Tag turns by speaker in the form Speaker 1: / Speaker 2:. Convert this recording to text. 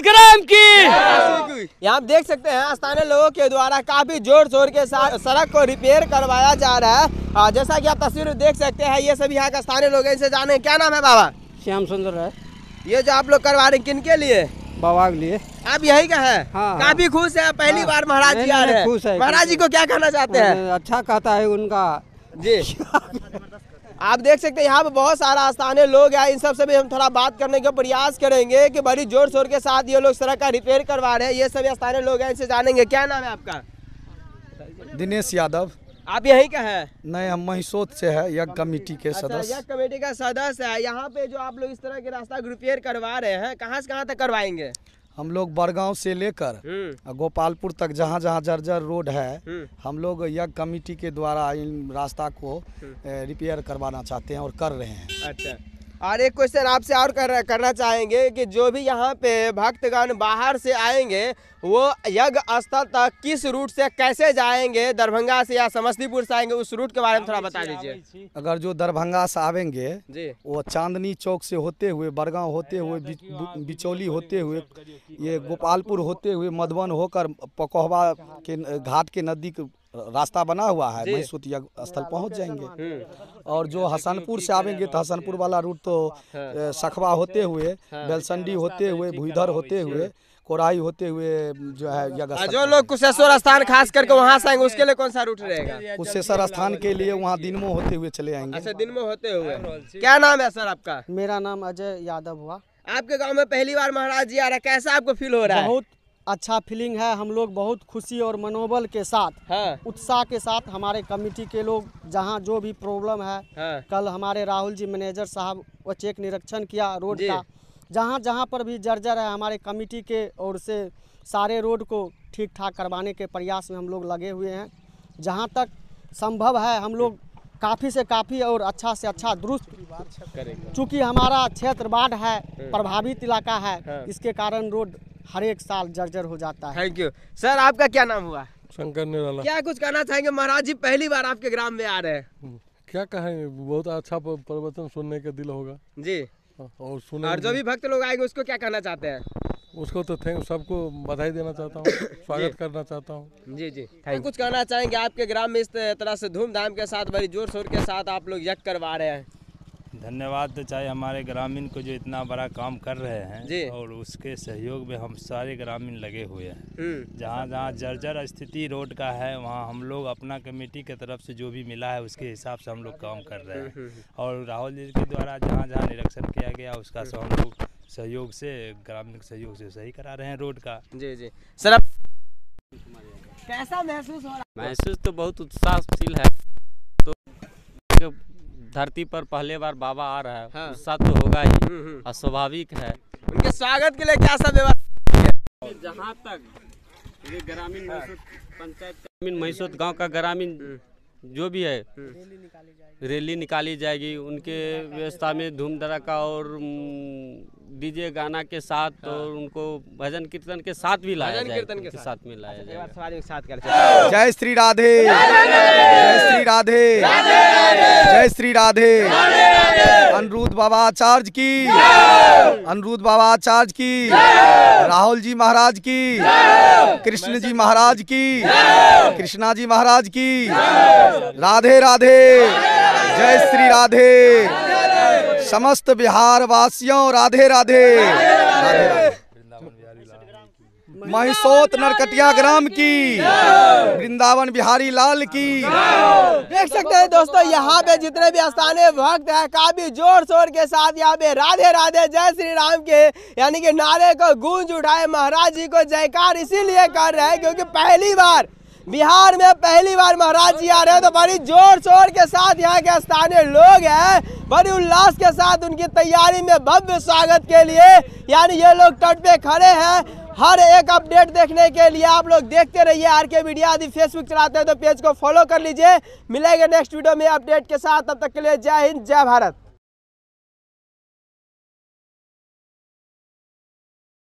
Speaker 1: ग्राम की।
Speaker 2: यहाँ आप देख सकते हैं स्थानीय लोगों के द्वारा काफी जोर शोर के साथ सड़क को रिपेयर करवाया जा रहा है। जैसा कि आप तस्वीर में देख सकते हैं, ये सभी यहाँ का स्थानीय लोग हैं। इनसे जाने क्या नाम है बाबा?
Speaker 3: श्याम सुंदर है।
Speaker 2: ये जो आप लोग करवा रहे हैं किन के लिए?
Speaker 3: बाबा के लिए।
Speaker 2: आप यही का है?
Speaker 3: हाँ,
Speaker 2: काफी खुश है, पहली बार महाराज जी आ रहे हैं। महाराज जी को क्या कहना चाहते हैं?
Speaker 3: अच्छा कहता है उनका
Speaker 2: जी। आप देख सकते हैं यहाँ पे बहुत सारा स्थानीय लोग हैं। इन सब से भी हम थोड़ा बात करने का प्रयास करेंगे कि बड़ी जोर शोर के साथ ये लोग सड़क का रिपेयर करवा रहे हैं। ये सभी स्थानीय लोग हैं, इनसे जानेंगे क्या नाम है आपका?
Speaker 4: दिनेश यादव।
Speaker 2: आप यही का है?
Speaker 4: नहीं, हम महिसोत से है, यज्ञ कमेटी के सदस्य।
Speaker 2: यज्ञ कमेटी का सदस्य है। यहाँ पे जो आप लोग इस तरह के रास्ता रिपेयर करवा रहे हैं, कहाँ से कहाँ तक करवाएंगे?
Speaker 4: हम लोग बड़गांव से लेकर गोपालपुर तक जहाँ जहाँ जर्जर रोड है, हम लोग यज्ञ कमेटी के द्वारा इन रास्ता को रिपेयर करवाना चाहते हैं और कर रहे हैं।
Speaker 2: अच्छा, और एक क्वेश्चन आपसे और करना चाहेंगे कि जो भी यहाँ पे भक्तगण बाहर से आएंगे वो यज्ञ स्थल तक किस रूट से कैसे जाएंगे? दरभंगा से या समस्तीपुर से आएंगे, उस रूट के बारे में थोड़ा बता दीजिए।
Speaker 4: अगर जो दरभंगा से आवेंगे
Speaker 2: जी,
Speaker 4: वो चांदनी चौक से होते हुए, बड़गांव होते हुए, बिचौली होते हुए, ये गोपालपुर होते हुए, मधुबन होकर पकोहवा के घाट के नजदीक रास्ता बना हुआ है, महिसूत यज्ञ स्थल पहुंच जाएंगे। और जो हसनपुर से आवेंगे तो हसनपुर वाला रूट तो सखवा होते हुए, बेलसंडी होते हुए, भुईधर होते हुए, कोराई होते हुए जो है यज्ञ।
Speaker 2: जो लोग कुशेश्वर स्थान खास करके वहाँ से आएंगे उसके लिए कौन सा रूट रहेगा?
Speaker 4: कुशेश्वर स्थान के लिए वहाँ दिनमो होते हुए चले आएंगे।
Speaker 2: अच्छा, दिनमो होते हुए। क्या नाम है सर आपका?
Speaker 3: मेरा नाम अजय यादव हुआ।
Speaker 2: आपके गाँव में पहली बार महाराज जी आ रहे हैं, कैसा आपको फील हो रहा है?
Speaker 3: बहुत अच्छा फीलिंग है। हम लोग बहुत खुशी और मनोबल के साथ, उत्साह के साथ, हमारे कमेटी के लोग जहां जो भी प्रॉब्लम है, कल हमारे राहुल जी मैनेजर साहब वो चेक निरीक्षण किया रोड का, जहां जहां पर भी जर्जर है हमारे कमेटी के ओर से सारे रोड को ठीक ठाक करवाने के प्रयास में हम लोग लगे हुए हैं। जहां तक संभव है हम लोग काफ़ी से काफ़ी और अच्छा से अच्छा दुरुस्त करेंगे। चूँकि हमारा क्षेत्र बाढ़ है, प्रभावित इलाका है, इसके कारण रोड हर एक साल जर्जर हो जाता है।
Speaker 2: Thank you sir. आपका क्या नाम हुआ?
Speaker 5: शंकर निराला।
Speaker 2: क्या कुछ कहना चाहेंगे? महाराज जी पहली बार आपके ग्राम में आ रहे हैं,
Speaker 5: क्या कहेंगे, बहुत अच्छा प्रवचन सुनने का दिल होगा
Speaker 2: जी।
Speaker 5: और सुने,
Speaker 2: और जो भी भक्त लोग आएंगे उसको क्या कहना चाहते हैं?
Speaker 5: उसको तो सबको बधाई देना चाहता हूँ, स्वागत करना चाहता हूँ।
Speaker 2: जी जी। कुछ कहना चाहेंगे? आपके ग्राम में इस तरह से धूमधाम के साथ, बड़ी जोर शोर के साथ आप लोग यज्ञ करवा रहे हैं।
Speaker 6: धन्यवाद तो चाहे हमारे ग्रामीण को जो इतना बड़ा काम कर रहे हैं
Speaker 2: जी।
Speaker 6: और उसके सहयोग में हम सारे ग्रामीण लगे हुए हैं। जहाँ जहाँ जर्जर स्थिति रोड का है वहाँ हम लोग अपना कमेटी की तरफ से जो भी मिला है उसके हिसाब से हम लोग काम कर रहे हैं। और राहुल जी के द्वारा जहाँ जहाँ निरीक्षण किया गया उसका सब हम लोग सहयोग से, ग्रामीण सहयोग से सही करा रहे हैं रोड का।
Speaker 2: जी जी। सर कैसा महसूस हो रहा है?
Speaker 7: महसूस तो बहुत उत्साहशील है। तो धरती पर पहले बार बाबा आ रहा है, उत्साह तो होगा ही, अस्वाभाविक है।
Speaker 2: उनके स्वागत के लिए क्या सब व्यवस्था?
Speaker 7: जहाँ तक ये ग्रामीण महिसूत पंचायत, ग्रामीण महिसूत गांव का ग्रामीण जो भी है रैली निकाली जाएगी, उनके व्यवस्था में धूम धड़ाका और डीजे गाना के साथ और उनको भजन कीर्तन के साथ भी लाया जाएगा, के साथ में लाया जाएगा।
Speaker 4: जय श्री राधे, जय श्री राधे, जय श्री राधे। अनिरुद्ध बाबा आचार्य की, अनिरुद्ध बाबा आचार्य की, राहुल जी महाराज की, कृष्ण जी महाराज की, कृष्णा जी महाराज की। राधे राधे, जय श्री राधे। समस्त बिहार वासियों राधे राधे। महिसोत नरकटिया ग्राम की, वृंदावन बिहारी लाल की।
Speaker 2: देख सकते हैं दोस्तों, यहाँ पे जितने भी स्थानीय भक्त हैं काफी जोर शोर के साथ यहाँ पे राधे राधे जय श्री राम के यानी कि नारे को गूंज उठाए महाराज जी को जयकार इसीलिए कर रहे हैं क्योंकि पहली बार बिहार में पहली बार महाराज जी आ रहे हैं। तो बड़ी जोर शोर के साथ यहाँ के स्थानीय लोग हैं, बड़ी उल्लास के साथ उनकी तैयारी में भव्य स्वागत के लिए यानी ये लोग तट पे खड़े हैं। हर एक अपडेट देखने के लिए आप लोग देखते रहिए आरके मीडिया। यदि फेसबुक चलाते हैं तो पेज को फॉलो कर लीजिए। मिलेंगे नेक्स्ट वीडियो में अपडेट के साथ, तब तक के लिए जय हिंद, जय भारत।